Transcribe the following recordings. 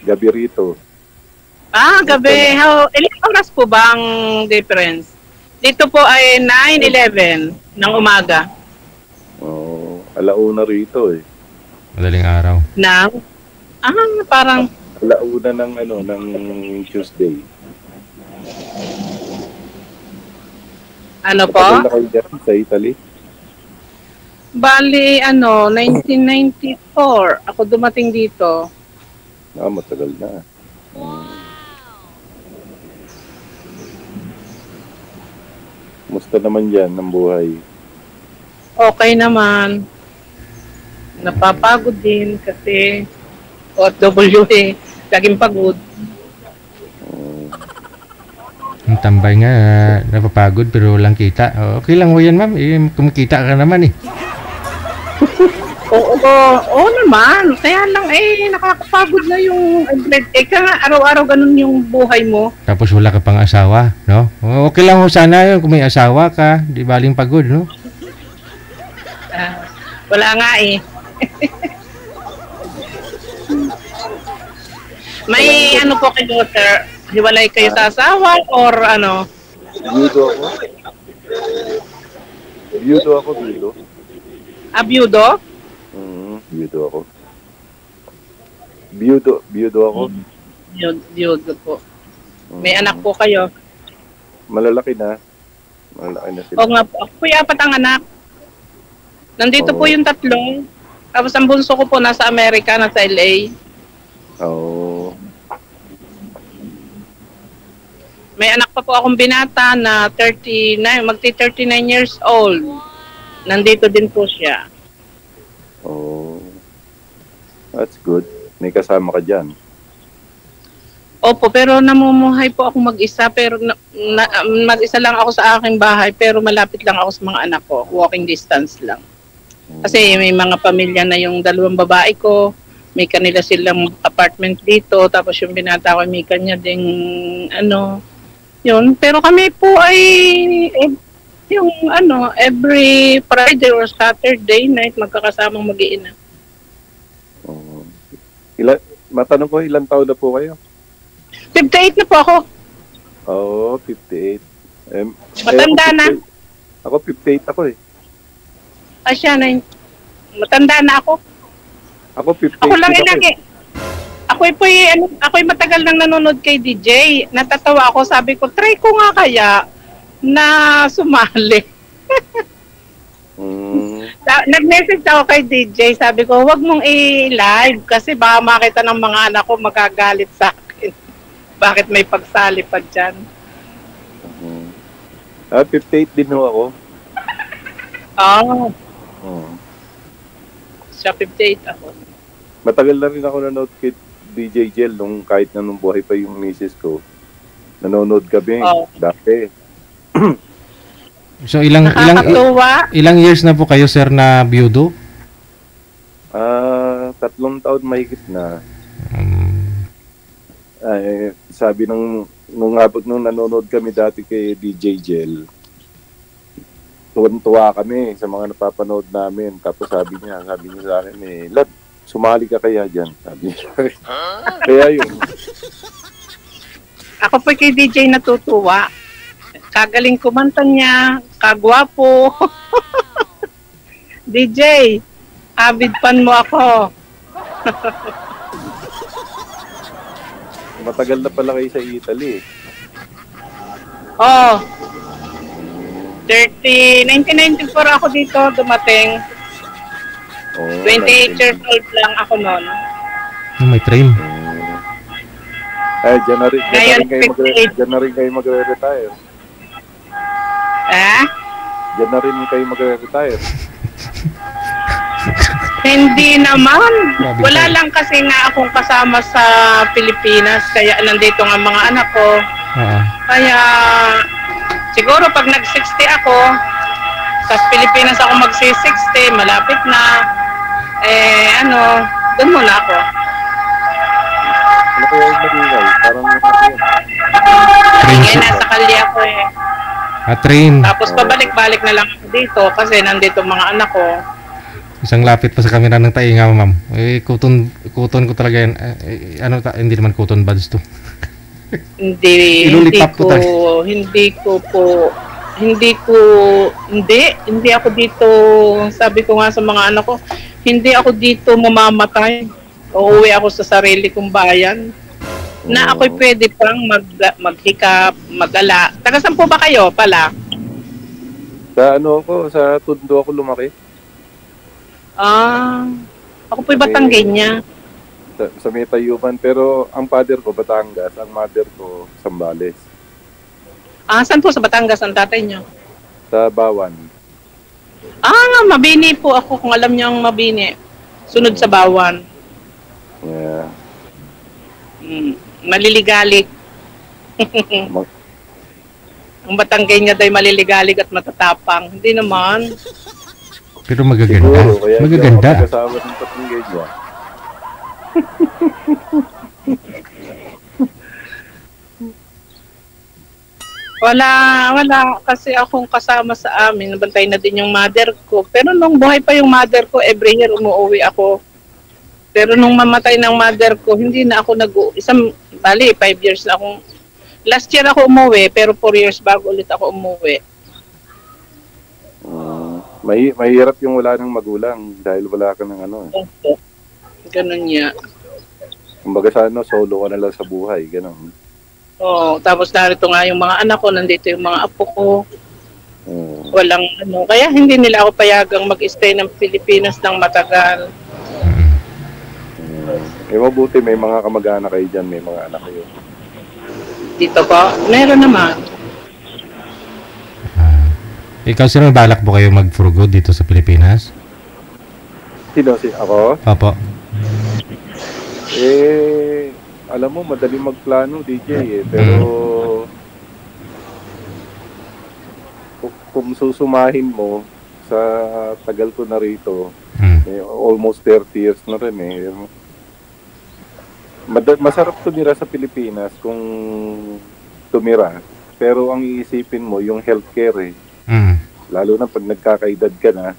Gabi rito. Gabi. Ilang oras po ba ang difference? Dito po ay 9:11 ng umaga. Alauna rito eh. Madaling araw. Parang Alauna ng Tuesday. ano po? Matagal na kayo dyan sa Italy? Bali, 1994 ako dumating dito. Matagal na. Musta naman dyan ang buhay? Okay naman. Napapagod din kasi OFW eh. Laging pagod. Ang tambay nga, napapagod pero walang kita. Okay lang ho yan, ma'am. Kumikita ka naman eh. Oo naman. Kaya lang nakakapagod na yung araw-araw ganun yung buhay mo. Tapos wala ka pang asawa, no? Okay lang ho sana yun kung may asawa ka. Di baling pagod, no? Wala nga eh. May po kayo, sir? Hiwalay kayo sa asawa or ano? Byudo ako. Byudo ako. Byudo? Byudo ako. Byudo ako. Byudo po. May anak po kayo? Malalaki na sila. Oo nga po. Ako po 4 ang anak. Nandito po yung 3. Tapos ang bunso ko po nasa Amerika, nasa LA. May anak pa po akong binata na 39, magti-39 years old. Nandito din po siya. That's good. May kasama ka dyan. Opo, pero namumuhay po ako mag-isa. Pero mag-isa lang ako sa aking bahay. Pero malapit lang ako sa mga anak ko. Walking distance lang. Kasi may mga pamilya na yung 2 babae ko. May kanila silang apartment dito. Tapos yung binata ko, may kanya ding yun. Pero kami po ay yung every Friday or Saturday night magkakasamang mag-iina. Matanong ko, ilang taon na po kayo? 58 na po ako. 58. Matanda na. Ako 58 ako eh. Siya na. Matanda na ako. Ako 58. Ako lang ako'y matagal nang nanonood kay DJ. Natatawa ako, sabi ko, try ko nga kaya na sumali. Nag-message ako kay DJ, sabi ko, wag mong i-live kasi baka makita ng mga anak ko magagalit sa akin. Bakit may pagsali pa dyan? 58 din ho ako. Siya 58 ako. Matagal na rin ako nanonood kay DJ Jel kahit nung buhay pa yung misis ko. Nanonood kami dati. So ilang years na po kayo, sir, na byudo? 3 taon mahigit na. Sabi nung nanonood kami dati kay DJ Jel, tuwa kami sa mga napapanood namin. Tapos sabi niya sa akin Lad, sumali ka kaya dyan? Sabi niya. Kaya yun. Ako po kay DJ natutuwa. Kagaling kumanta niya, kagwapo. DJ, avid fan mo ako. Matagal na pala kayo sa Italy. 1994 ako dito dumating. 28 years old lang ako noon. May train. Diyan na rin kayo magre-retire. Diyan na rin kayo magre-retire. Hindi naman. Wala lang kasi nga akong kasama sa Pilipinas. Kaya nandito nga mga anak ko. Kaya siguro pag nag-60 ako, sa Pilipinas ako mag-60, malapit na. Doon muna ako. Ano kaya yung magigay? Parang Ngayon nasa Kalye ako Train. Tapos pabalik-balik na lang ako dito kasi nandito mga anak ko. Isang lapit pa sa kamera ng tainga mo, ma'am. Eh, kuton ko talaga yan. Hindi naman kuton buds to. Hindi Ilulipap ko talaga. Hindi ako dito, sabi ko nga sa mga anak ko, hindi ako dito mamamatay. Uuwi ako sa sarili kong bayan. Na ako'y pwede pang maghikap, magala. Taga saan po ba kayo pala? Sa sa Tondo ako lumaki. Ako po'y Batanggenya. Sa may Tayuman, pero ang father ko Batangas, ang mother ko Sambales. Saan po sa Batangas ang tatay niyo? Sa Bawan. Mabini po ako, kung alam niyo ang Mabini. Sunod sa Bawan. Yeah. Maliligalig. Ang Batanggenya da'y maliligalig at matatapang. Hindi naman. Pero magaganda. Siguro, kaya Magaganda. hindi ako kasama ng Batanggenya. Wala kasi akong kasama sa amin. Nabantay na din yung mother ko. Pero nung buhay pa yung mother ko, every year umuwi ako. Pero nung mamatay ng mother ko, hindi na ako 5 years na akong, last year ako umuwi, pero 4 years bago ulit ako umuwi. Mahirap yung wala ng magulang dahil wala ka ng Ganun niya. Kumbaga sa solo ka na lang sa buhay, ganun. Oo, tapos narito nga yung mga anak ko, nandito yung mga apo ko. Walang kaya hindi nila ako payagang mag-stay ng Pilipinas ng matagal. Mabuti may mga kamag-anak kayo dyan, may mga anak kayo. Dito po, meron naman. Ikaw, sino balak po kayo mag-for good dito sa Pilipinas? Sino? Ako? Opo. Alam mo, madali magplano, DJ pero kung susumahin mo sa tagal ko na rito, almost 30 years na rin masarap tumira sa Pilipinas kung tumira, pero ang iisipin mo yung healthcare lalo na pag nagkakaedad ka na.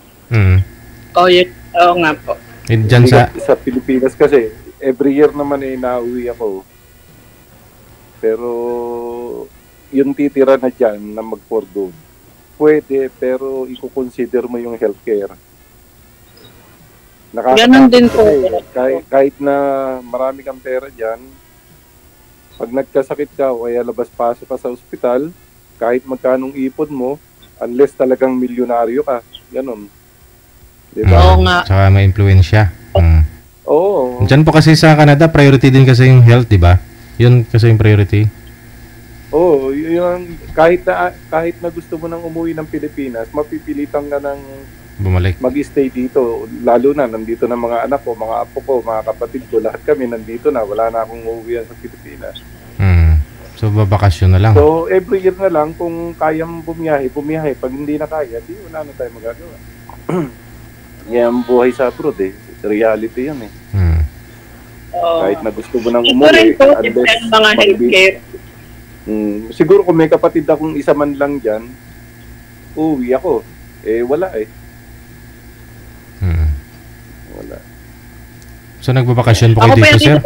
Oo nga po. Diyan sa Pilipinas kasi every year naman nauwi ako, pero yung titira na dyan na mag-for good pwede, pero i-consider mo yung healthcare. Ganun din po. Kahit na marami kang pera dyan, pag nagkasakit ka o kaya labas-pasok ka sa ospital, kahit magkanong ipon mo, unless talagang milyonaryo ka, ganun. Diba? Oo nga. Saka may impluwensya. Oo. Diyan po kasi sa Canada, priority din kasi yung health, di ba? Yun kasi yung priority. Oo, yung kahit na gusto mo nang umuwi ng Pilipinas, mapipilitan ka ng bumalik, mag-stay dito, lalo na nandito na mga anak ko, mga apo ko, mga kapatid ko, lahat kami nandito na, wala na akong uuwian sa Pilipinas. So babakasyon na lang. So every year na lang, kung kaya mong bumiyahe. Pag hindi na kaya, di wala na tayo magagawa. Yan ang buhay sa abroad reality yan kahit na gusto mo nang umuwi, unless mga healthcare. Siguro kung may kapatid akong isa man lang dyan, uwi ako. Wala wala. So nagbabakasyon po kayo dito, sir?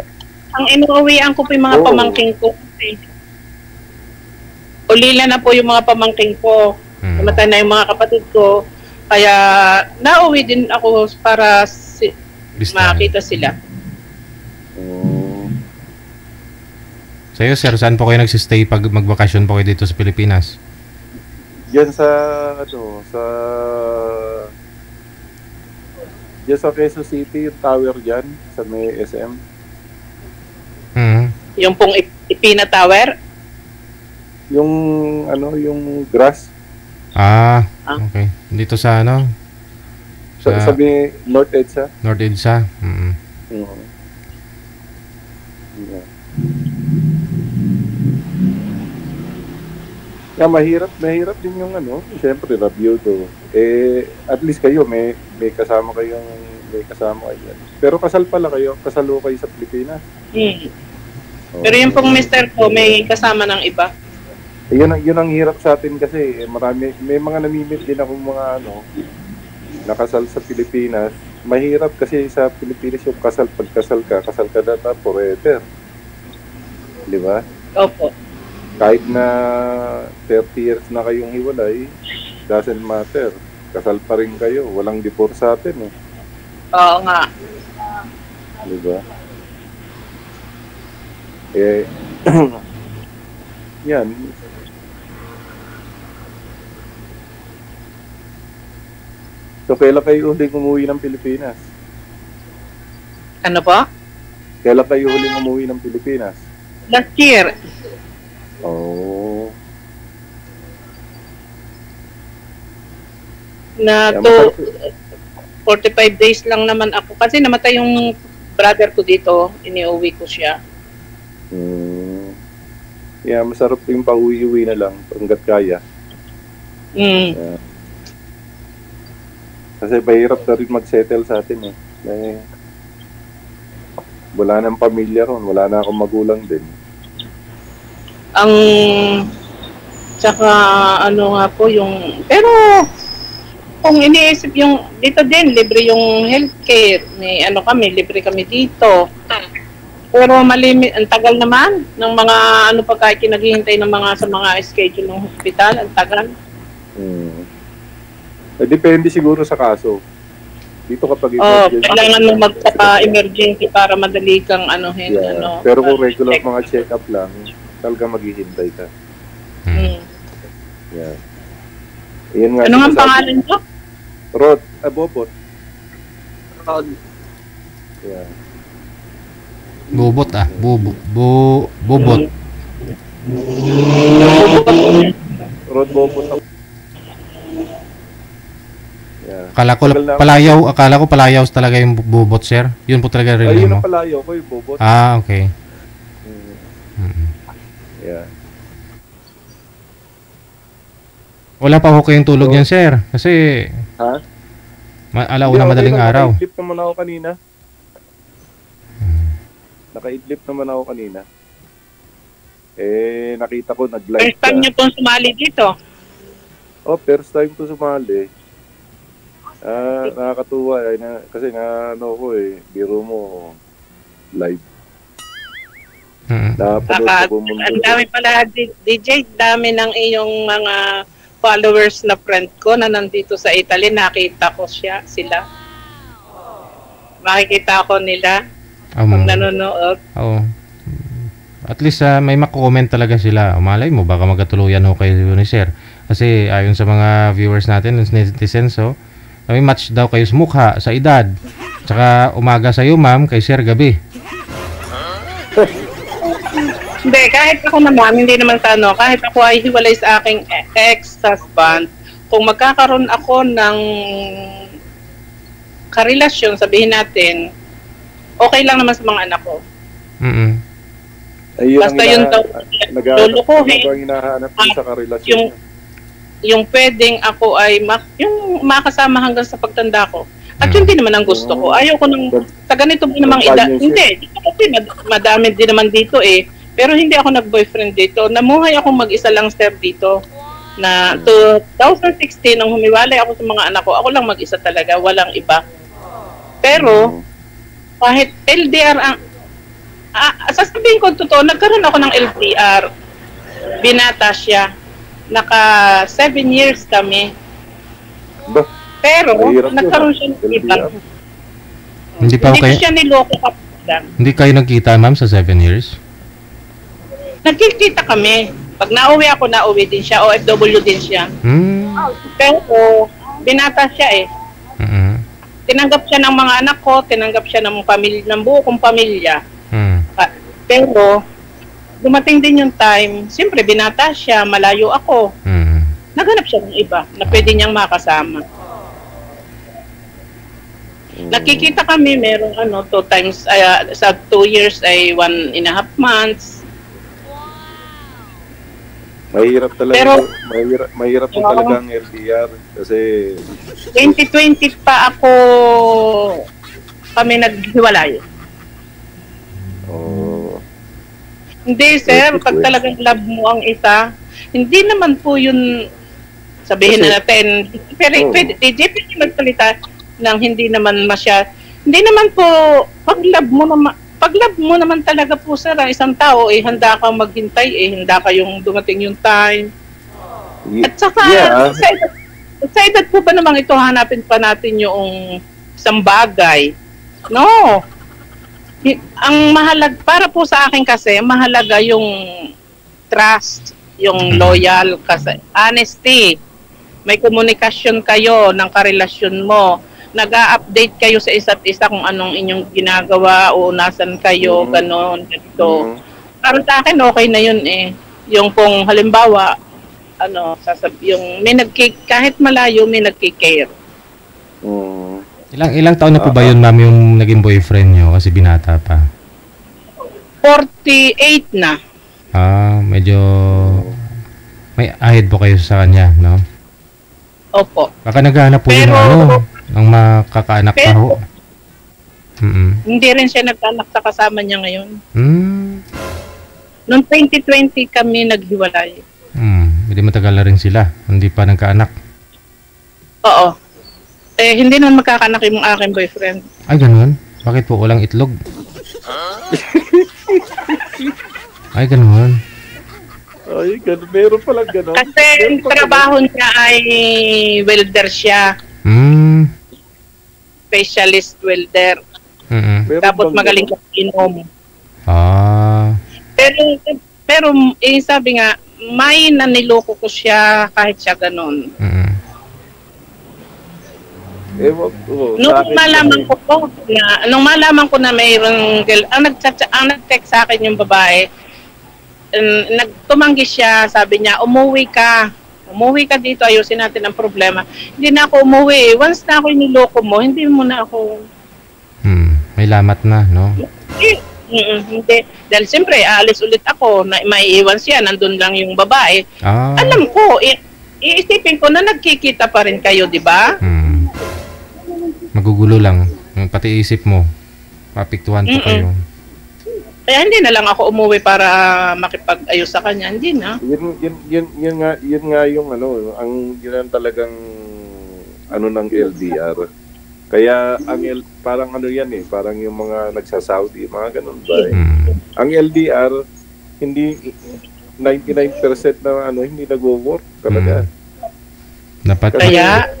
Ang inuuwian ko po yung mga pamangking ko. Ulila na po yung mga pamangking ko. Namatay na yung mga kapatid ko. Kaya nauwi din ako para makita sila. Sa'yo, sir, saan po kayo nagsistay pag magbakasyon po kayo dito sa Pilipinas? Diyan sa Quezon City, yung tower dyan, sa may SM. Yung pong Ipina Tower? Yung grass. Okay. Dito sa Sabi North EDSA. North EDSA. Mahirap din yung siyempre review to. At least kayo may kasama kayo. Pero kasal pala kayo, kasalo kayo sa Pilipinas. Pero yung pong mister ko may kasama ng iba. Yun ang hirap sa atin kasi may mga namimit din akong mga nakasal sa Pilipinas, mahirap kasi sa Pilipinas yung kasal ka na forever. Di ba? Opo. Kahit na 30 years na kayong hiwalay, doesn't matter. Kasal pa rin kayo. Walang divorce sa atin eh. Oo nga. Di ba? Eh, yan. So, kailan kayo huling umuwi ng Pilipinas? Ano po? Kailan kayo huling umuwi ng Pilipinas? Last year. Oh. Na Kaya to masarap- 45 days lang naman ako. Kasi namatay yung brother ko dito. Iniuwi ko siya. Yeah, masarap yung pauwi-uwi na lang hanggat kaya. Mm. Kasi mahirap na rin mag-settle sa atin eh. Wala nang pamilya ron, wala na akong magulang din. Ang tsaka ano nga po yung pero kung iniisip yung dito din libre yung healthcare, may ano kami, libre kami dito. Pero malimit, ang tagal naman ng mga ano pa kahit naghihintay ng mga sa mga schedule ng hospital, ang tagal. Depende siguro sa kaso. Dito kapag Kailangan mo magpa-emergency para madali kang anuhin. Yeah. Ano, Pero kung regular mga check-up lang, talaga maghihintay ka. Yeah. Iyan nga Ano nga sinasabi- pangalan mo? Rod, Bobot. Rod. Yeah. Bobot Bobot. Rod Bobot. Yeah. Akala ko palayaw talaga yung bobot, sir. Yun po talaga rin Ayun mo. ang palayo ko yung Bobot. Ah, okay. Yeah. Wala pa ako kayong tulog yan, sir. Kasi Ha? alauna madaling araw. Naka-idlip naman ako kanina. Naka-idlip naman ako kanina. Eh, nakita ko nag-live First time niyo pong sumali dito. First time to sumali. Nakakatuwa kasi ano ko biro mo live. Napanood ko mundo. Ang dami pala, DJ, dami ng iyong mga followers na friend ko na nandito sa Italy. Nakita ko sila. Makikita ko nila pag nanonood. Oo. At least may mako-comment talaga sila. Malay mo, baka magkatuluyan ho kayo ni sir. Kasi ayon sa mga viewers natin, netizens, may match daw kayo sa mukha, sa edad. Tsaka umaga sa'yo, ma'am, kay sir gabi. Hindi, kahit ako naman, hindi naman sa ano, kahit ako ay hiwalay sa aking ex-husband, kung magkakaroon ako ng karelasyon, sabihin natin, okay lang naman sa mga anak ko. Basta yun daw, lulukuhin. Ang hinahanap ko sa karelasyon. Yung pwedeng ako ay yung makasama hanggang sa pagtanda ko. At yun din naman ang gusto ko. Ayaw ko nang sa ganito din namang edad. Hindi, dito kasi madami din naman dito eh. Pero hindi ako nag-boyfriend dito. Namuhay ako mag-isa lang, sir, dito. Na 2016, nung humiwalay ako sa mga anak ko, ako lang mag-isa talaga, walang iba. Pero, kahit LDR sasabihin ko totoo, nagkaroon ako ng LDR. Binata siya. Naka 7 years kami. Pero, nagkaroon siya ng iba. Hindi pa Hindi ko siya niloko kapag lang. Hindi kayo nagkita, ma'am, sa 7 years? Nagkikita kami. Pag nauwi ako, nauwi din siya. OFW din siya. Pero, binata siya eh. Tinanggap siya ng mga anak ko, tinanggap siya ng buo kong pamilya. Pero, dumating din yung time, siyempre binata siya, malayo ako. Naghanap siya ng iba na pwede niyang makasama. Nakikita kami, merong 2 times, sa 2 years ay 1.5 months. Mahirap talaga. Pero, mahirap po talaga ang LDR kasi 2020 pa ako kami naghiwalay. Hindi, sir, pag talagang love mo ang isa, hindi naman po yun sabihin na natin, pero pwede magsalita, nang hindi naman hindi naman po, pag love mo naman talaga po sir, ang isang tao, handa kang maghintay, handa kayong dumating yung time. At saka, sa edad po ba namang ito, hanapin pa natin yung isang bagay? No. Ang para po sa akin kasi, mahalaga yung trust, yung loyal, kasi honesty. May komunikasyon kayo ng karelasyon mo. Nag-a-update kayo sa isa't isa kung anong inyong ginagawa o nasan kayo, ganon, ganito. Para sa akin, okay na yun Yung kung halimbawa, yung kahit malayo, may nagki-care. Ilang taon na po ba yun, ma'am, yung naging boyfriend nyo kasi binata pa? 48 na. Medyo may ahid po kayo sa kanya, no? Opo. Baka naghahanap po ng makakaanak pa ho. Hindi rin siya nagkaanak sa kasama niya ngayon. Noong 2020 kami naghiwalay. Hindi matagal na rin sila. Hindi pa nagkaanak. Oo. Hindi naman magkakaanak yung aking boyfriend. Ay, ganun? Bakit po walang itlog? Ay, ganun. Ay, ganun. Meron palang ganun. Kasi yung trabaho niya ay welder siya. Specialist welder. Tapos magaling ka inom. Pero sabi nga, may naniloko ko siya kahit siya ganun. Nung malaman ko na mayroong ang nag-text sa akin yung babae, nagtumanggi siya, sabi niya, umuwi ka dito, ayusin natin ang problema. Hindi na ako umuwi. Once na ako niloko mo, hindi mo na ako... May lamat na, no? Hindi. Dahil siyempre, aalis ulit ako, na maiiwan siya, nandun lang yung babae. Alam ko, iisipin ko na nagkikita pa rin kayo, di ba? Magugulo lang. Pati isip mo. Papiktuhan pa kayo. Kaya hindi na lang ako umuwi para makipag-ayos sa kanya. Hindi na. Yun nga yung yun ang talagang ng LDR. Kaya parang parang yung mga nagsa-Saudi, mga ganun ba Ang LDR, hindi 99% na hindi nagwo-work talaga. Kaya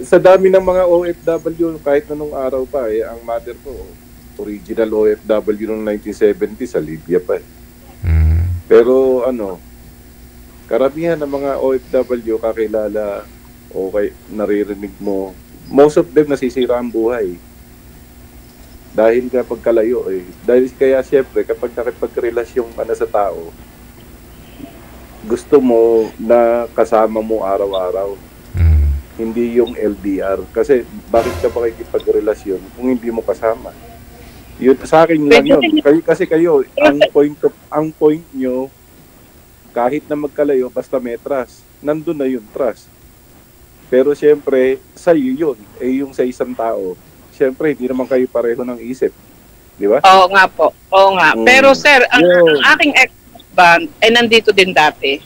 sa dami ng mga OFW kahit anong araw pa ang mother ko original OFW noong 1970 sa Libya pa Pero karamihan ng mga OFW kakilala o naririnig mo, most of them nasisira ang buhay. Dahil kapag kalayo Dahil kaya siyempre kapag nakipagrelasyon ka na sa tao, gusto mo na kasama mo araw-araw. Hindi yung LDR. Kasi bakit ka pa makikipagrelasyon kung hindi mo kasama? Yun, sa akin lang yun. Kasi kayo, ang point nyo, kahit na magkalayo, basta may trust. Nandun na yung trust. Pero siyempre, sa'yo yun. Yung sa isang tao, siyempre, hindi naman kayo pareho ng isip. Di ba? Oo nga po. Oo nga. Pero sir, ang aking ex-husband ay nandito din dati.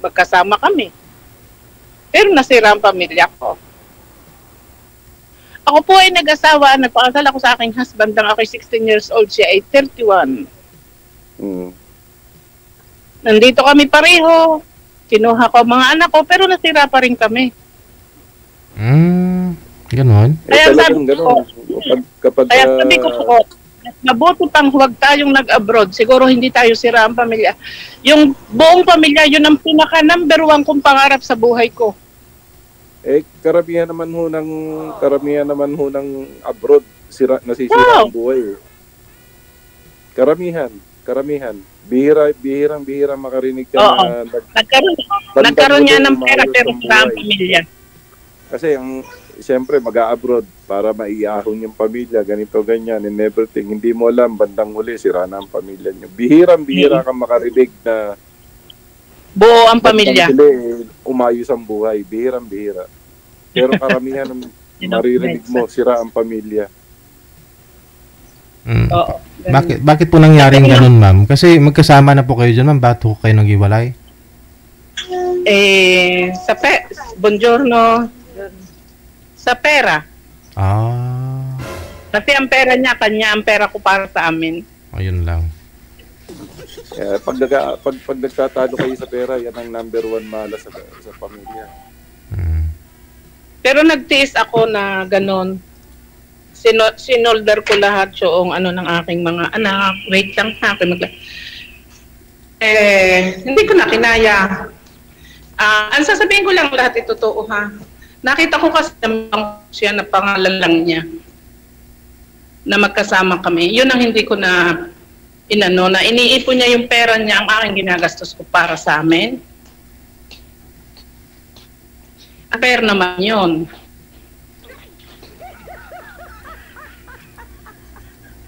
Magkasama kami. Pero nasira ang pamilya ko. Ako po ay nag-asawa, nagpakasal ako sa aking husband nang ako 16 years old, siya ay 31. Nandito kami pareho, kinuha ko mga anak ko, pero nasira pa rin kami. Ganon? Kaya sabi ko po, mabuti pang huwag tayong nag-abroad. Siguro hindi tayo sira ang pamilya. Yung buong pamilya, yun ang pinaka number 1 kong pangarap sa buhay ko. Karamihan naman ho ng abroad nasisira ang buhay. Karamihan. Bihirang makarinig ka na nagkaroon niya ng pera pero sira ang pamilya. Kasi siyempre mag-a-abroad para maiahon yung pamilya, ganito, ganyan, and everything. Hindi mo alam, bandang huli, sira na ang pamilya nyo. Bihirang kang makarinig na buo ang pamilya. Umayos ang buhay. Bihira. Pero karamihan maririnig mo, sira ang pamilya. Bakit po nangyaring ganun, ma'am? Kasi magkasama na po kayo dyan, ma'am. Ba't kayo nag-iwalay? Buongiorno. Sa pera. Ah, Kasi ang pera niya, kanya, ang pera ko para sa amin. ayun lang. Pag nagtatalo kayo sa pera, yan ang number one malas sa pamilya. Pero nagtiis ako na ganon. Sinolder ko lahat yung ano ng aking mga anak. Wait lang ha. Hindi ko na kinaya. Ang sasabihin ko lang lahat ito totoo ha. Nakita ko kasi siya na pangalan lang niya. Na magkasama kami. Yun ang hindi ko na inano na iniipon niya yung pera niya ang aking ginagastos ko para sa amin. Fair naman yun.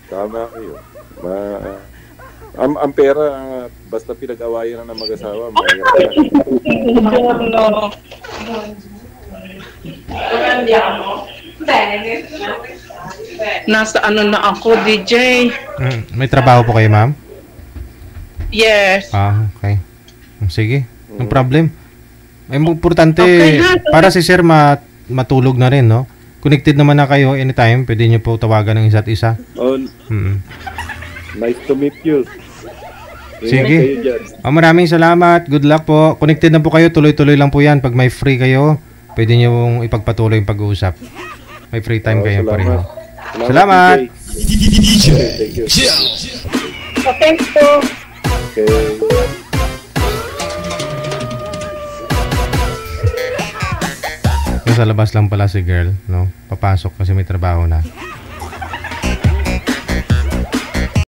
Tama kayo. Ang pera, basta pinag-awayan na ng mag-asawa, mahirap na. No. Nasa ano na ako, DJ? May trabaho po kayo, ma'am? Yes. Okay. Sige, no problem. Ay, importante, Okay, para si sir matulog na rin, no? Connected naman na kayo anytime, pwede nyo po tawagan ng isa't isa. Oh, nice to meet you. Sige. Maraming salamat. Good luck po. Connected na po kayo. Tuloy-tuloy lang po yan. Pag may free kayo, pwede nyo ipagpatuloy yung pag-uusap. May free time kayo pareho. Salamat. Thank you. Thanks po. Okay. Nasa labas lang pala si girl, no? Papasok kasi may trabaho na.